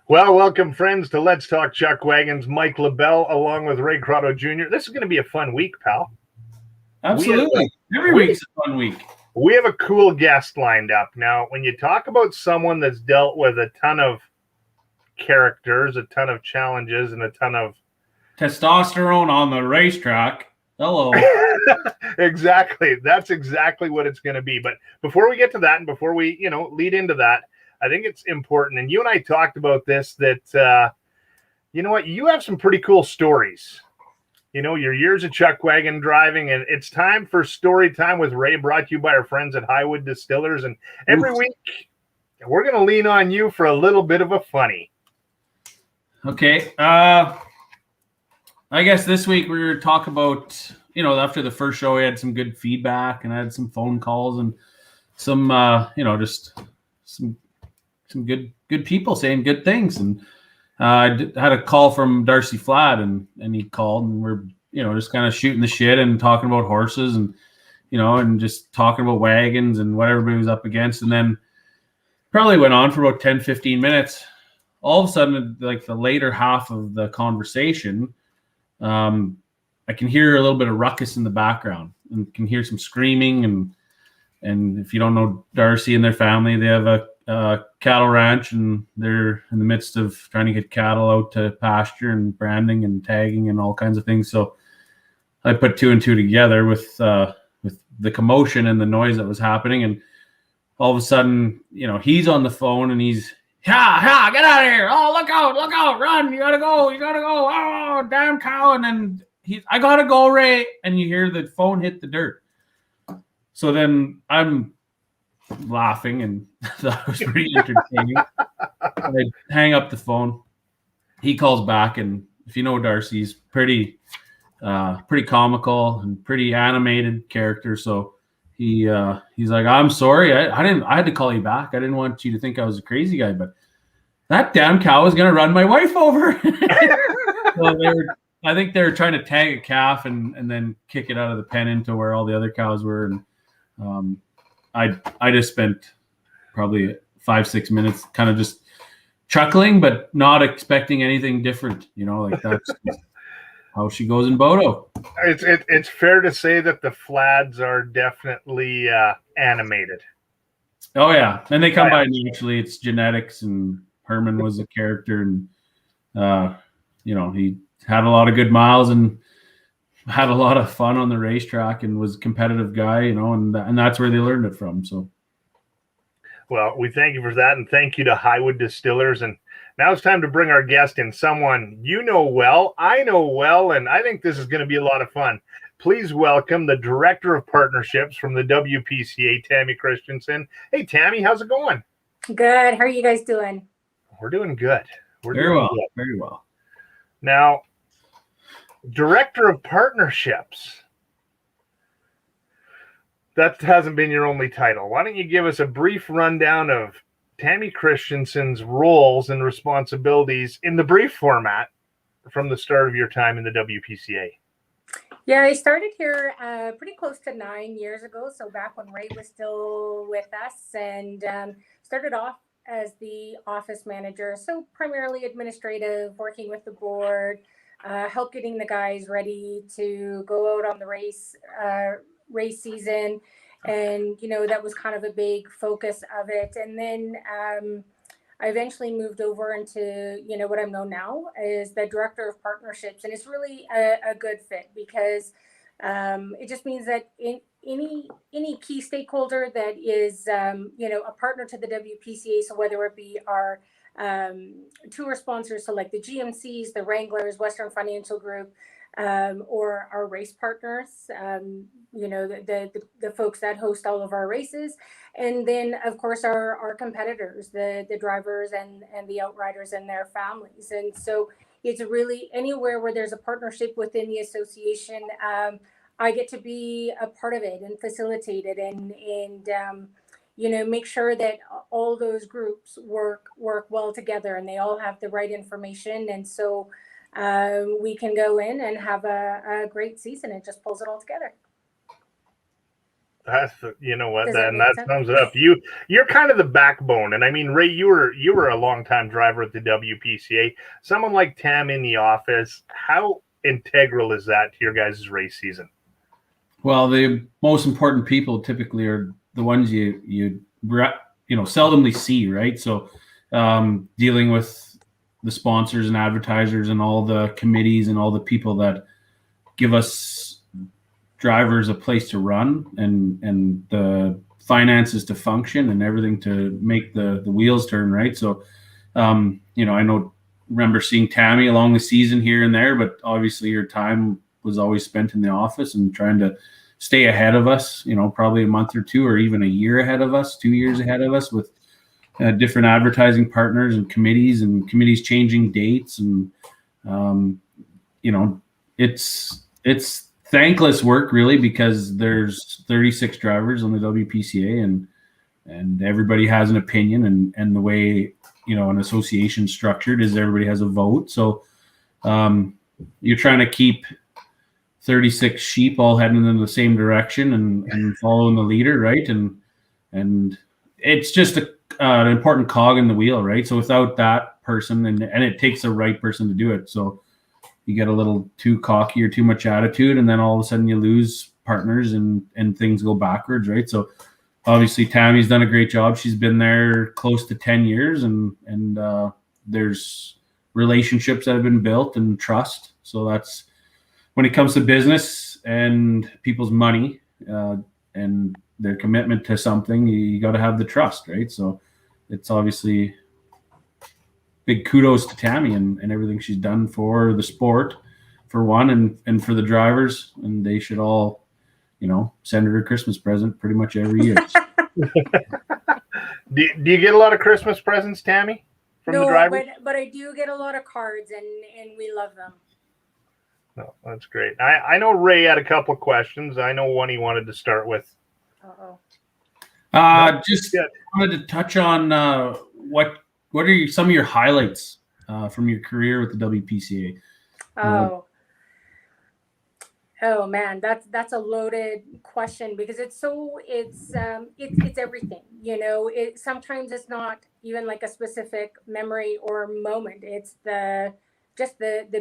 Well, welcome, friends, to Let's Talk Chuckwagons. Mike LaBelle, along with Ray Croteau Jr. This is going to be a fun week, pal. Absolutely. Every week's a fun week. We have a cool guest lined up. Now, when you talk about someone that's dealt with a ton of characters, a ton of challenges, and a ton of testosterone on the racetrack. Hello. Exactly. That's exactly what it's going to be. But before we get to that and before we, lead into that, I think it's important. And you and I talked about this, that, you know what, you have some pretty cool stories. Your years of chuckwagon driving, and it's time for Story Time with Ray, brought to you by our friends at Highwood Distillers. And every week, we're going to lean on you for a little bit of a funny. Okay. I guess this week we're going to talk about, after the first show, we had some good feedback, and I had some phone calls and some, just some good people saying good things. And I had a call from Darcy Fladd, and he called, and we're, just kind of shooting the shit and talking about horses and, and just talking about wagons and what everybody was up against. And then probably went on for about 10, 15 minutes. All of a sudden, like the later half of the conversation, I can hear a little bit of ruckus in the background and can hear some screaming. And if you don't know Darcy and their family, they have a cattle ranch, and they're in the midst of trying to get cattle out to pasture and branding and tagging and all kinds of things. So I put two and two together with the commotion and the noise that was happening. And all of a sudden, he's on the phone and he's, get out of here. Oh, look out, run. You gotta go. Oh, damn cow. And then I gotta go, Ray. And you hear the phone hit the dirt. So then I'm laughing, and that was pretty entertaining. I hang up the phone. He calls back, and if you know Darcy, he's pretty comical and pretty animated character. So he's like, "I'm sorry, I had to call you back. I didn't want you to think I was a crazy guy, but that damn cow is gonna run my wife over." So I think they were trying to tag a calf and then kick it out of the pen into where all the other cows were. And I just spent probably 5-6 minutes kind of just chuckling, but not expecting anything different. Like that's how she goes in Bodo. It's fair to say that the Fladds are definitely animated. Oh yeah, and they come by naturally. It's genetics, and Herman was a character, and he had a lot of good miles and had a lot of fun on the racetrack and was a competitive guy, and that's where they learned it from. So, well, we thank you for that, and thank you to Highwood Distillers. And now it's time to bring our guest in, someone you know well, I know well, and I think this is going to be a lot of fun. Please welcome the Director of Partnerships from the WPCA, Tammy Kristiansen. Hey, Tammy, how's it going? Good. How are you guys doing? We're doing good. Very well. Now, Director of Partnerships. That hasn't been your only title. Why don't you give us a brief rundown of Tammy Kristiansen's roles and responsibilities in the brief format from the start of your time in the WPCA? Yeah, I started here pretty close to 9 years ago. So back when Ray was still with us, and started off as the office manager. So primarily administrative, working with the board, help getting the guys ready to go out on the race season. And, that was kind of a big focus of it. And then I eventually moved over into, what I'm known now as the Director of Partnerships. And it's really a good fit because it just means that any key stakeholder that is, a partner to the WPCA, so whether it be our tour sponsors, so like the GMCs, the Wranglers, Western Financial Group, or our race partners, the folks that host all of our races. And then, of course, our competitors, the drivers and the outriders and their families. And so it's really anywhere where there's a partnership within the association, I get to be a part of it and facilitate it and make sure that all those groups work well together and they all have the right information. And so we can go in and have a great season. It just pulls it all together. You know what? Does That sense? sums it up. You're kind of the backbone. And I mean, Ray, you were a longtime driver at the WPCA. Someone like Tam in the office, how integral is that to your guys' race season? Well, the most important people typically are the ones you seldomly see, right? So dealing with the sponsors and advertisers and all the committees and all the people that give us drivers a place to run and the finances to function and everything to make the wheels turn, right? So I remember seeing Tammy along the season here and there, but obviously her time was always spent in the office and trying to stay ahead of us, probably a month or two or even a year ahead of us, 2 years ahead of us with different advertising partners and committees changing dates. And, it's thankless work really, because there's 36 drivers on the WPCA and everybody has an opinion, and the way, an association structured is everybody has a vote. So you're trying to keep 36 sheep all heading in the same direction and following the leader, right? And it's just an important cog in the wheel, right? So without that person, and it takes the right person to do it. So you get a little too cocky or too much attitude, and then all of a sudden you lose partners and things go backwards, right? So obviously Tammy's done a great job. She's been there close to 10 years and there's relationships that have been built and trust. So that's, when it comes to business and people's money and their commitment to something, you got to have the trust, right? So it's obviously big kudos to Tammy and everything she's done for the sport, for one, and for the drivers. And they should all, send her a Christmas present pretty much every year. Do you get a lot of Christmas presents, Tammy, from the drivers? but I do get a lot of cards, and we love them. No, that's great. I know Ray had a couple of questions. I know one he wanted to start with. Just wanted to touch on what are some of your highlights from your career with the WPCA? Oh man, that's a loaded question, because it's everything. Sometimes it's not even like a specific memory or moment. It's the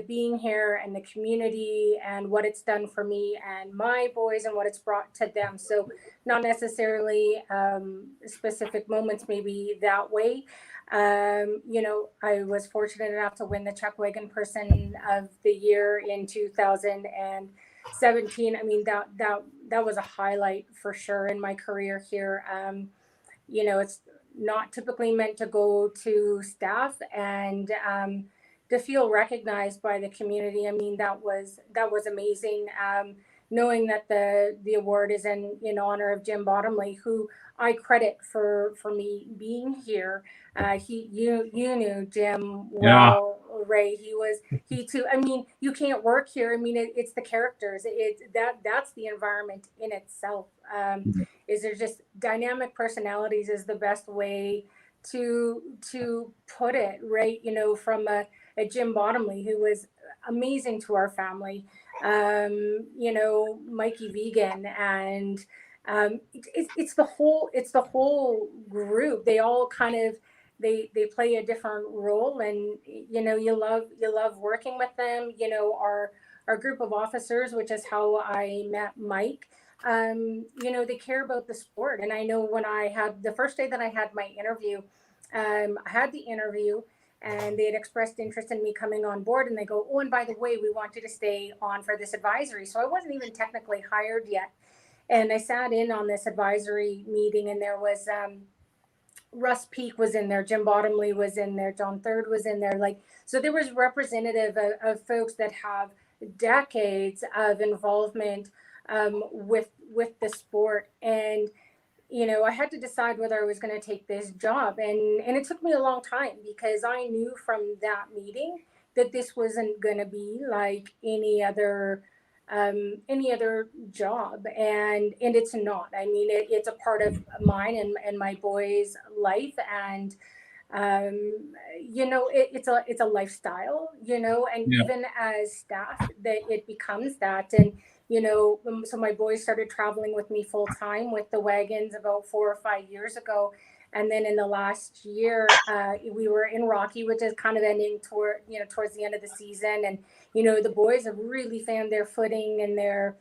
being here and the community and what it's done for me and my boys and what it's brought to them. So not necessarily specific moments, maybe that way. I was fortunate enough to win the Chuckwagon Person of the Year in 2017. I mean, that was a highlight for sure in my career here. It's not typically meant to go to staff, and to feel recognized by the community. I mean, that was amazing. Knowing that the award is in honor of Jim Bottomley, who I credit for me being here. You knew Jim well, yeah. Ray. He too. I mean, you can't work here. I mean, it's the characters. That's the environment in itself. Is there just dynamic personalities is the best way to put it, right? From a Jim Bottomley, who was amazing to our family, Mikey Vegan, and it's the whole group. They all kind of they play a different role, and you love working with them. Our group of officers, which is how I met Mike. They care about the sport, and I know when I had the first day that I had my interview, I had the interview. And they had expressed interest in me coming on board, and they go, "Oh, and by the way, we want you to stay on for this advisory." So I wasn't even technically hired yet. And I sat in on this advisory meeting, and there was Russ Peake was in there, Jim Bottomley was in there, John Third was in there. So there was representative of folks that have decades of involvement with the sport. And I had to decide whether I was going to take this job. And it took me a long time, because I knew from that meeting that this wasn't going to be like any other job. And it's not. I mean, it's a part of mine and my boys' life. And, it's a lifestyle, and yeah. Even as staff, that it becomes that. And, So my boys started traveling with me full time with the wagons about 4 or 5 years ago. And then in the last year, we were in Rocky, which is kind of ending towards the end of the season. And, the boys have really found their footing in their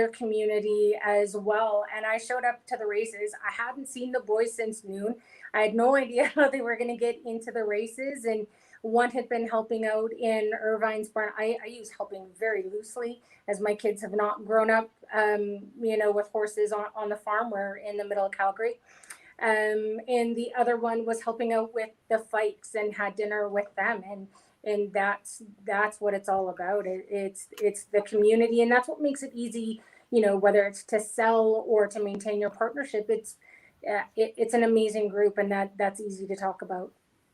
community as well. And I showed up to the races. I hadn't seen the boys since noon. I had no idea how they were going to get into the races. And one had been helping out in Irvine's barn. I use helping very loosely, as my kids have not grown up, with horses on the farm. We're in the middle of Calgary. And the other one was helping out with the Fikes and had dinner with them. And that's what it's all about. It's the community, and that's what makes it easy, whether it's to sell or to maintain your partnership. It's an amazing group, and that's easy to talk about.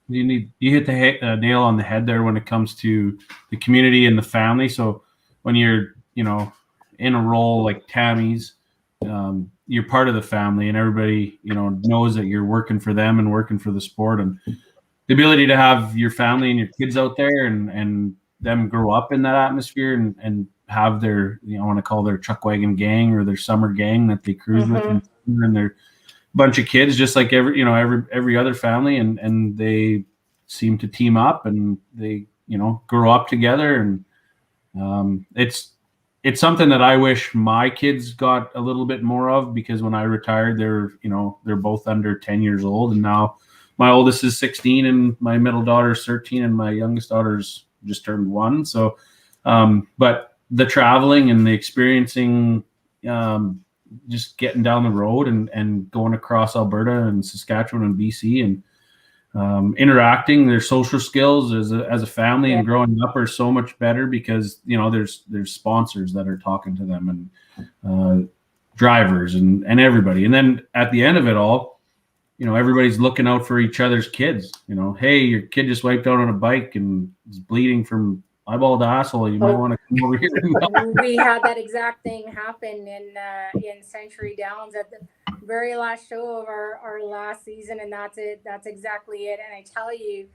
You hit the nail on the head there when it comes to the community and the family. So when you're, in a role like Tammy's, you're part of the family, and everybody, knows that you're working for them and working for the sport. And the ability to have your family and your kids out there and them grow up in that atmosphere and have their, I want to call their Chuckwagon gang or their summer gang that they cruise with, and they're bunch of kids, just like every other family, and they seem to team up and they grow up together, and it's something that I wish my kids got a little bit more of, because when I retired, they're both under 10 years old, and now my oldest is 16 and my middle daughter is 13 and my youngest daughter's just turned 1. So but the traveling and the experiencing, just getting down the road and going across Alberta and Saskatchewan and BC and interacting, their social skills as a family and growing up are so much better, because there's sponsors that are talking to them and drivers and everybody. And then at the end of it all, everybody's looking out for each other's kids. Hey, your kid just wiped out on a bike and is bleeding from eyeball to asshole. You might want to come over here. We had that exact thing happen in Century Downs at the very last show of our last season, and that's it. That's exactly it. And I tell you,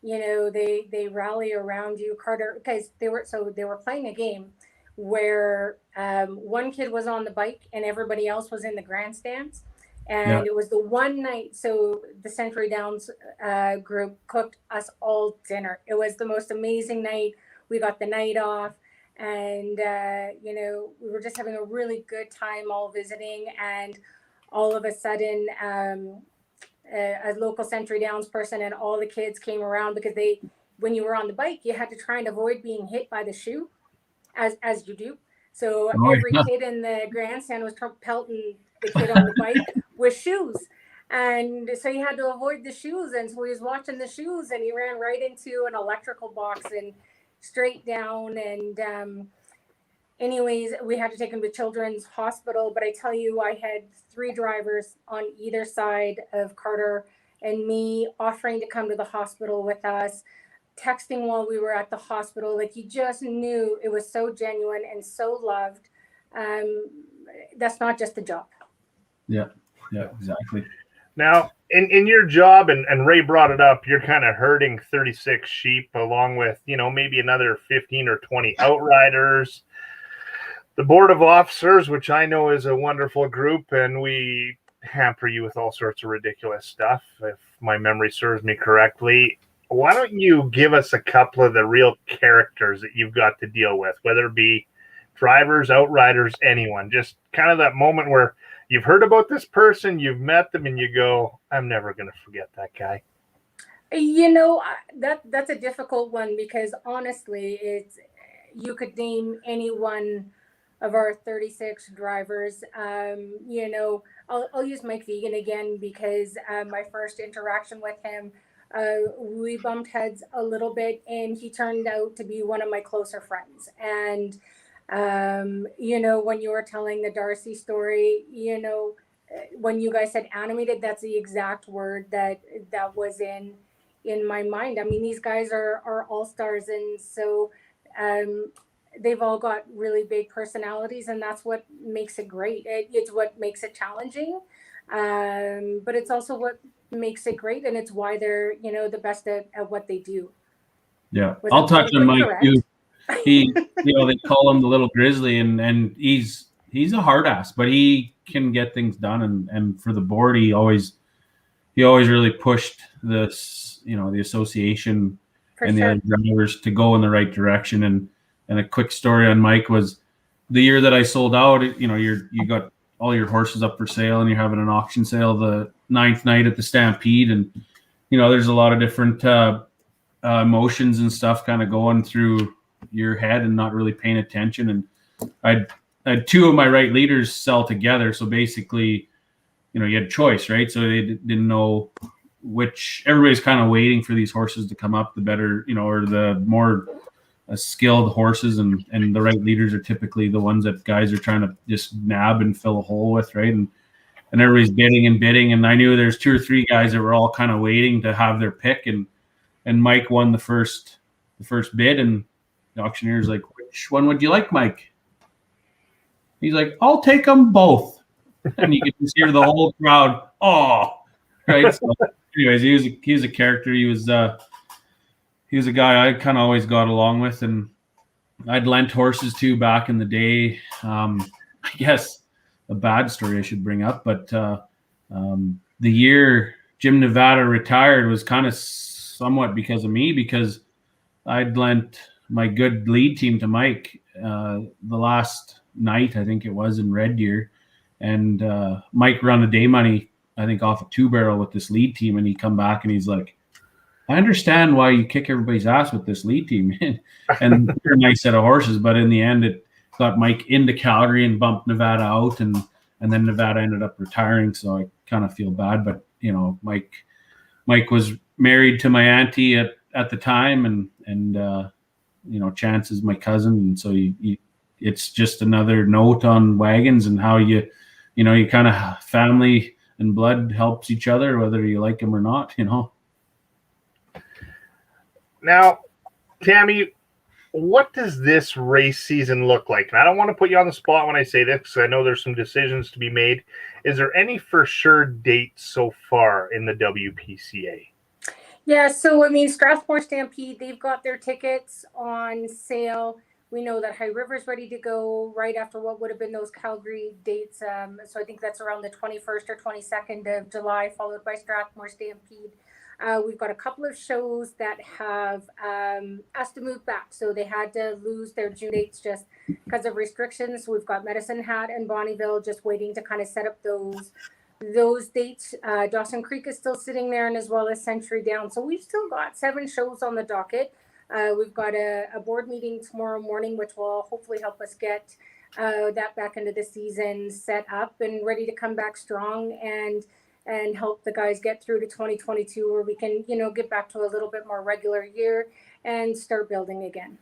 they rally around you, Carter, because they were playing a game where one kid was on the bike and everybody else was in the grandstands. And it was the one night, so the Century Downs group cooked us all dinner. It was the most amazing night. We got the night off, and we were just having a really good time all visiting. And all of a sudden, a local Century Downs person and all the kids came around, because when you were on the bike, you had to try and avoid being hit by the shoe, as you do. So every kid in the grandstand was pelting the kid on the bike with shoes. And so he had to avoid the shoes. And so he was watching the shoes, and he ran right into an electrical box and straight down. And anyways, we had to take him to Children's Hospital. But I tell you, I had 3 drivers on either side of Carter and me offering to come to the hospital with us, texting while we were at the hospital. Like, you just knew it was so genuine and so loved. That's not just a job. Yeah, exactly. Now, in your job, and Ray brought it up, you're kind of herding 36 sheep along with, maybe another 15 or 20 outriders. The board of officers, which I know is a wonderful group, and we hamper you with all sorts of ridiculous stuff, if my memory serves me correctly. Why don't you give us a couple of the real characters that you've got to deal with, whether it be drivers, outriders, anyone, just kind of that moment where you've heard about this person, you've met them, and you go, I'm never going to forget that guy. That's a difficult one, because honestly, you could name any one of our 36 drivers. I'll use Mike Vegan again, because my first interaction with him, we bumped heads a little bit, and he turned out to be one of my closer friends. And when you were telling the Darcy story, when you guys said animated, that's the exact word that was in my mind. I mean, these guys are all stars, and so they've all got really big personalities, and that's what makes it great. It's what makes it challenging, but it's also what makes it great, and it's why they're the best at what they do. Yeah, I'll touch on Mike too. he, they call him the little grizzly, and he's a hard ass, but he can get things done. And for the board, he always really pushed this, the association For and sure. the other drivers to go in the right direction. And a quick story on Mike was the year that I sold out. You got all your horses up for sale, and you're having an auction sale the 9th night at the Stampede, and there's a lot of different emotions and stuff kind of going through your head and not really paying attention. And I had two of my right leaders sell together, so basically, you had choice, right? So they didn't know which. Everybody's kind of waiting for these horses to come up, the better, or the more skilled horses, and the right leaders are typically the ones that guys are trying to just nab and fill a hole with, right? And everybody's bidding, and I knew there's 2 or 3 guys that were all kind of waiting to have their pick, and Mike won the first bid, and the auctioneer's like, "Which one would you like, Mike?" He's like, "I'll take them both." And you can just hear the whole crowd, "Oh!" Right. So, anyways, he was a character. He was a guy I kind of always got along with, and I'd lent horses to back in the day. I guess a bad story I should bring up, but the year Jim Nevada retired was kind of somewhat because of me, because I'd lent my good lead team to Mike the last night, I think it was, in Red Deer, and Mike run a day money, I think, off a 2-barrel with this lead team, and he come back and he's like, "I understand why you kick everybody's ass with this lead team." And they're a nice set of horses, but in the end it got Mike into Calgary and bumped Nevada out, and then Nevada ended up retiring, so I kind of feel bad. But Mike was married to my auntie at the time, and Chance is my cousin, and so it's just another note on wagons and how you kind of family and blood helps each other, whether you like them or not. Now, Tammy, what does this race season look like? And I don't want to put you on the spot when I say this, because I know there's some decisions to be made. Is there any for sure dates so far in the WPCA? Yeah, so Strathmore Stampede, they've got their tickets on sale. We know that High River's ready to go right after what would have been those Calgary dates. So I think that's around the 21st or 22nd of July, followed by Strathmore Stampede. We've got a couple of shows that have asked to move back. So they had to lose their June dates just because of restrictions. We've got Medicine Hat and Bonnyville just waiting to kind of set up those dates. Dawson Creek is still sitting there, and as well as Century Down. So we've still got 7 shows on the docket. We've got a board meeting tomorrow morning, which will hopefully help us get that back into the season set up and ready to come back strong and help the guys get through to 2022, where we can, get back to a little bit more regular year and start building again.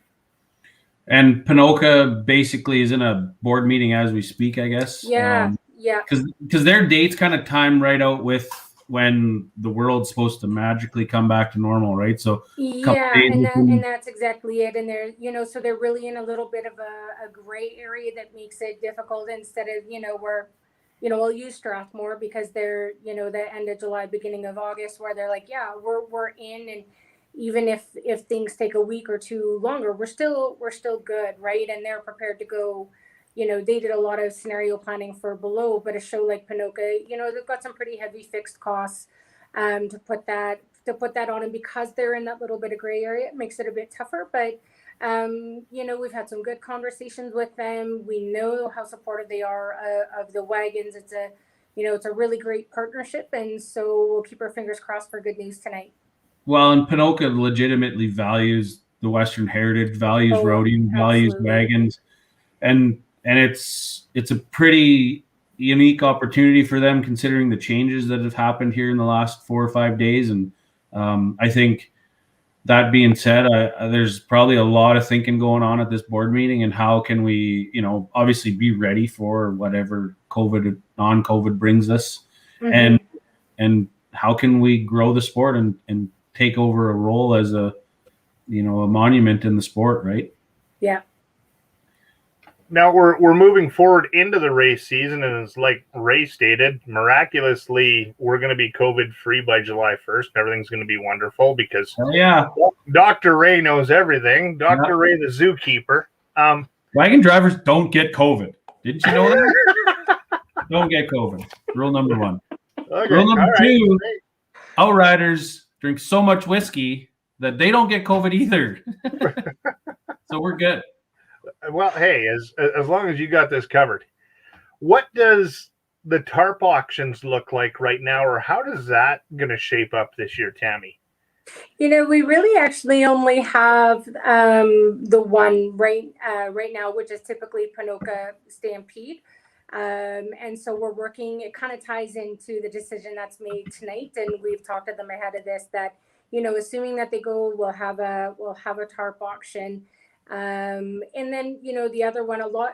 And Ponoka basically is in a board meeting as we speak, I guess. Yeah. Because their dates kind of time right out with when the world's supposed to magically come back to normal, right? So and that's exactly it. And they're, so they're really in a little bit of a gray area that makes it difficult. Instead of, where, we'll use Strathmore because they're, the end of July, beginning of August, where they're like, yeah, we're in, and even if things take a week or 2 longer, we're still good, right? And they're prepared to go. They did a lot of scenario planning for below, but a show like Ponoka, they've got some pretty heavy fixed costs to put that on. And because they're in that little bit of gray area, it makes it a bit tougher. But, we've had some good conversations with them. We know how supportive they are of the wagons. It's a really great partnership. And so we'll keep our fingers crossed for good news tonight. Well, and Ponoka legitimately values the Western heritage, values roading, values wagons. And it's a pretty unique opportunity for them, considering the changes that have happened here in the last 4 or 5 days. And I think, that being said, there's probably a lot of thinking going on at this board meeting, and how can we, obviously be ready for whatever COVID, non-COVID brings us, and how can we grow the sport and take over a role as a monument in the sport, right? Yeah. Now we're moving forward into the race season, and it's like Ray stated, miraculously we're going to be COVID free by July 1st. Everything's going to be wonderful because Dr. Ray knows everything. Dr. Ray, the zookeeper. Wagon drivers don't get COVID. Didn't you know that? Don't get COVID. Rule number 1. Okay. Rule number 2: outriders drink so much whiskey that they don't get COVID either. So we're good. Well, hey, as long as you got this covered, what does the Tarp Auctions look like right now, or how does that going to shape up this year, Tammy? We really actually only have the one right now, which is typically Ponoka Stampede. And so we're working, it kind of ties into the decision that's made tonight. And we've talked to them ahead of this that, assuming that they go, we'll have a Tarp auction. And then, the other one, a lot,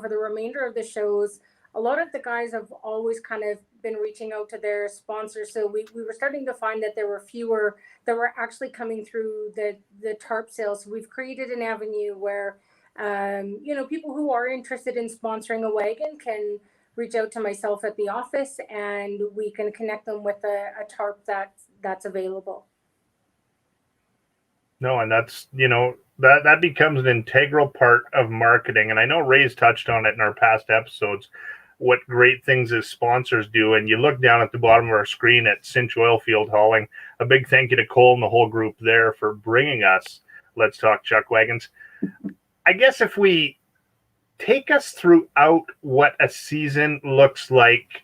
for the remainder of the shows, a lot of the guys have always kind of been reaching out to their sponsors. So we were starting to find that there were fewer that were actually coming through the Tarp sales. So we've created an avenue where, people who are interested in sponsoring a wagon can reach out to myself at the office and we can connect them with a Tarp that's available. No, and that's, that becomes an integral part of marketing. And I know Ray's touched on it in our past episodes, what great things his sponsors do. And you look down at the bottom of our screen at Cinch Oilfield Hauling. A big thank you to Cole and the whole group there for bringing us Let's Talk Chuckwagons. I guess if we take us throughout what a season looks like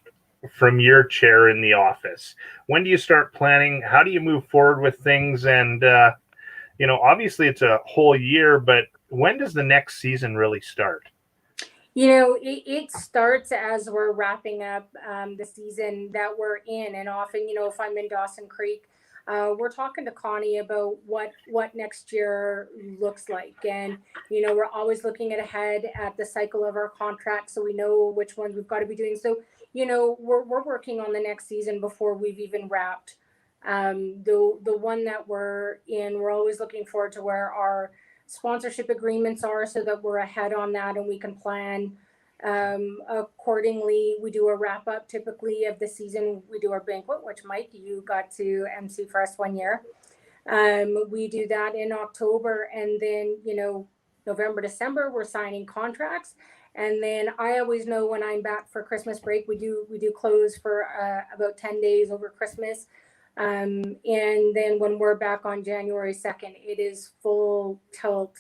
from your chair in the office, when do you start planning? How do you move forward with things? And, obviously it's a whole year, but when does the next season really start? It starts as we're wrapping up the season that we're in. And often, if I'm in Dawson Creek, we're talking to Connie about what next year looks like. And, we're always looking ahead at the cycle of our contract so we know which ones we've got to be doing. So, we're working on the next season before we've even wrapped. The one that we're in, we're always looking forward to where our sponsorship agreements are so that we're ahead on that and we can plan accordingly. We do a wrap up typically of the season. We do our banquet, which Mike, you got to MC for us one year. We do that in October, and then, November, December, we're signing contracts. And then I always know when I'm back for Christmas break, we do close for about 10 days over Christmas. And then when we're back on January 2nd, it is full tilt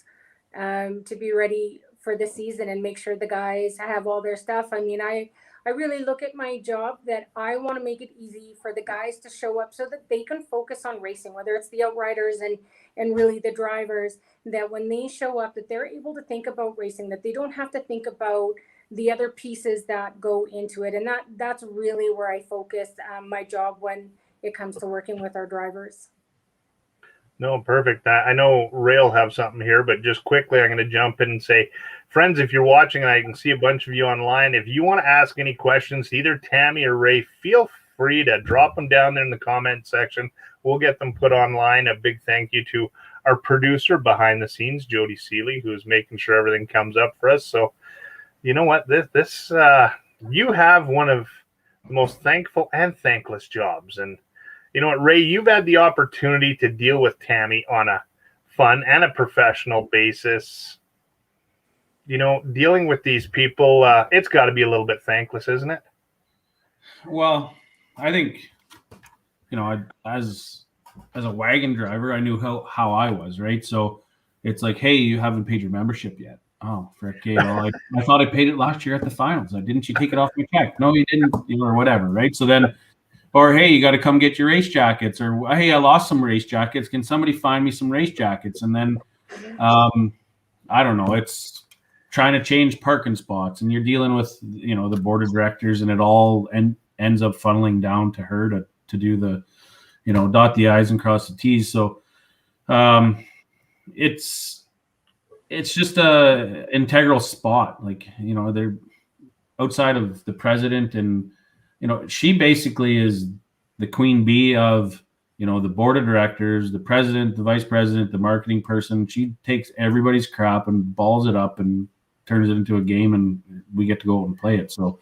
to be ready for the season and make sure the guys have all their stuff. I mean, I really look at my job that I want to make it easy for the guys to show up so that they can focus on racing, whether it's the outriders and really the drivers, that when they show up, that they're able to think about racing, that they don't have to think about the other pieces that go into it. And that's really where I focus my job when it comes to working with our drivers. No, perfect. I know Ray will have something here, but just quickly, I'm going to jump in and say, friends, if you're watching, and I can see a bunch of you online, if you want to ask any questions to either Tammy or Ray, feel free to drop them down there in the comment section. We'll get them put online. A big thank you to our producer behind the scenes, Jody Seeley, who's making sure everything comes up for us. So, you know what? This you have one of the most thankful and thankless jobs. And you know what, Ray, you've had the opportunity to deal with Tammy on a fun and a professional basis. Dealing with these people, it's got to be a little bit thankless, isn't it? Well, I think, as a wagon driver, I knew how I was, right? So it's like, hey, you haven't paid your membership yet. Oh, frick, I thought I paid it last year at the finals. Didn't you take it off your check? No, you didn't, or whatever, right? So then, or hey, you got to come get your race jackets, or hey, I lost some race jackets. Can somebody find me some race jackets? And then, I don't know, it's trying to change parking spots, and you're dealing with, the board of directors, and it all ends up funneling down to her to do the, dot the I's and cross the T's. So, it's just a integral spot. Like, they're outside of the president, and she basically is the queen bee of, the board of directors, the president, the vice president, the marketing person. She takes everybody's crap and balls it up and turns it into a game and we get to go out and play it. So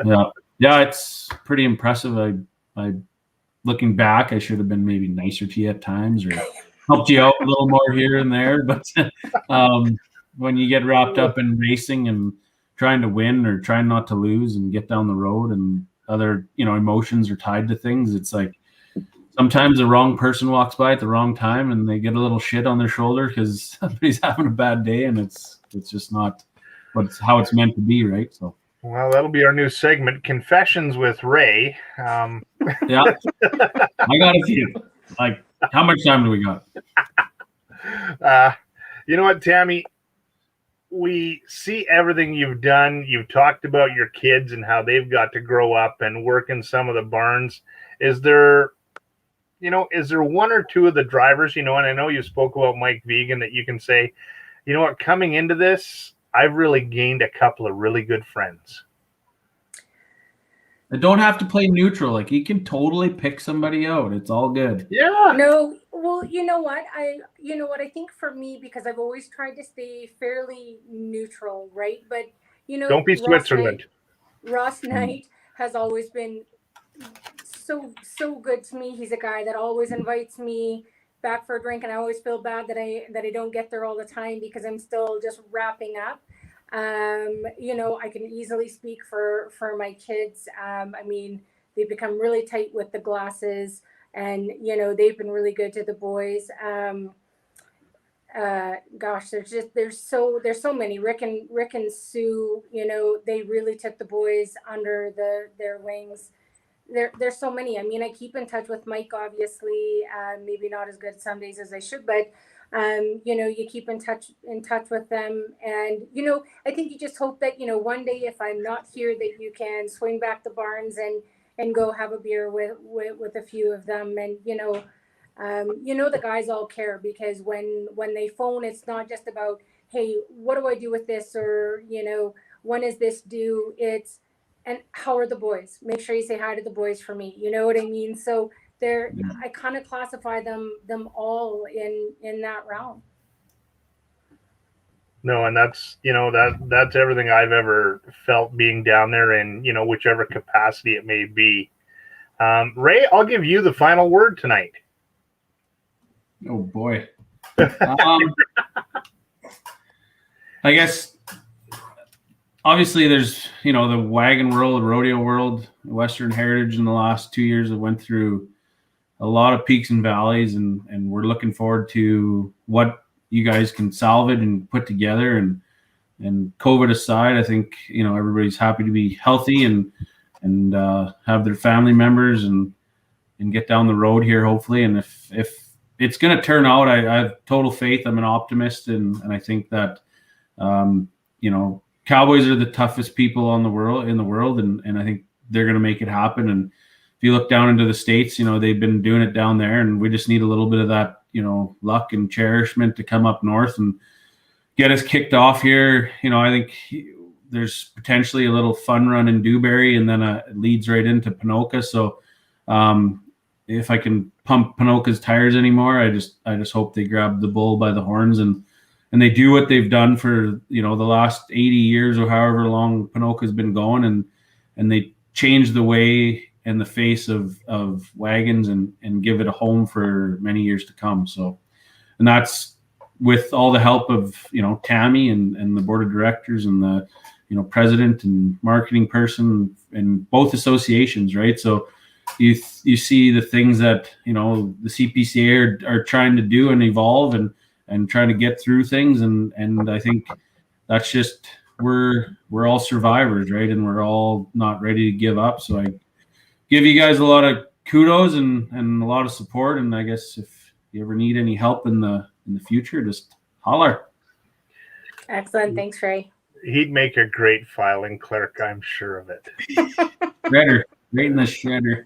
yeah, it's pretty impressive. I looking back, I should have been maybe nicer to you at times or helped you out a little more here and there. But when you get wrapped up in racing and trying to win or trying not to lose and get down the road and other, emotions are tied to things, it's like sometimes the wrong person walks by at the wrong time and they get a little shit on their shoulder because somebody's having a bad day and it's just not how it's meant to be, right? So. Well, that'll be our new segment, Confessions with Ray. Yeah, I got a few. Like, how much time do we got? You know what, Tammy? We see everything you've done. You've talked about your kids and how they've got to grow up and work in some of the barns. Is there one or two of the drivers, and I know you spoke about Mike Vegan, that you can say, you know what, coming into this, I've really gained a couple of really good friends. I don't have to play neutral. Like, you can totally pick somebody out. It's all good. Yeah. No, well, you know what? I think for me, because I've always tried to stay fairly neutral, right? But, don't be Switzerland. Ross Knight has always been so good to me. He's a guy that always invites me back for a drink, and I always feel bad that I don't get there all the time because I'm still just wrapping up. I can easily speak for my kids. They've become really tight with the glasses, and they've been really good to the boys. There's so many. Rick and Sue, they really took the boys under their wings. There's so many. I keep in touch with Mike, obviously, maybe not as good some days as I should, but you keep in touch with them. And, I think you just hope that, one day if I'm not here, that you can swing back the barns and go have a beer with a few of them. And, the guys all care, because when they phone, it's not just about, hey, what do I do with this? Or, when is this due? It's, and how are the boys? Make sure you say hi to the boys for me. You know what I mean? So I kind of classify them all in that realm. No, and that's that's everything I've ever felt being down there in whichever capacity it may be. Ray, I'll give you the final word tonight. Oh boy. I guess obviously there's the wagon world, the rodeo world, Western Heritage in the last 2 years that went through a lot of peaks and valleys, and we're looking forward to what you guys can salvage and put together. And COVID aside, I think everybody's happy to be healthy and have their family members and get down the road here, hopefully. And if it's going to turn out, I have total faith. I'm an optimist, and I think that Cowboys are the toughest people in the world, and I think they're going to make it happen. And if you look down into the States, they've been doing it down there, and we just need a little bit of that, luck and cherishment to come up north and get us kicked off here. I think there's potentially a little fun run in Dewberry, and then it leads right into Ponoka. So if I can pump Ponoka's tires anymore, I just hope they grab the bull by the horns and they do what they've done for the last 80 years or however long Ponoka's been going, and they change the way and the face of wagons and give it a home for many years to come. So, and that's with all the help of Tammy and the board of directors and the president and marketing person and both associations, right? So you see the things that the CPCA are trying to do and evolve and trying to get through things, and I think that's just we're all survivors, right? And we're all not ready to give up. So I give you guys a lot of kudos and a lot of support, and I guess if you ever need any help in the future, just holler. Excellent. Thanks, Ray. He'd make a great filing clerk, I'm sure of it. Shredder, right in the shredder.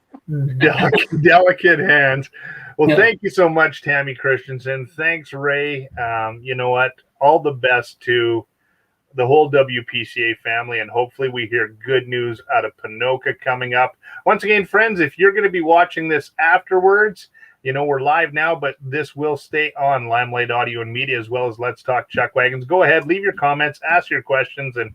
Delicate hands. Well, Yeah. Thank you so much, Tammy Kristiansen. Thanks, Ray. You know what? All the best to the whole WPCA family, and hopefully we hear good news out of Ponoka coming up. Once again, friends, if you're going to be watching this afterwards, we're live now, but this will stay on Limelight Audio and Media as well as Let's Talk Chuckwagons. Go ahead, leave your comments, ask your questions, and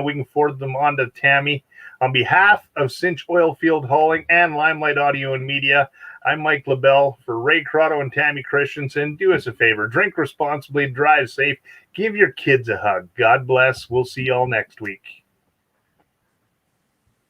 we can forward them on to Tammy. On behalf of Cinch Oilfield Hauling and Limelight Audio and Media, I'm Mike LaBelle. For Ray Croteau and Tammy Kristiansen, do us a favor. Drink responsibly, drive safe, give your kids a hug. God bless. We'll see you all next week.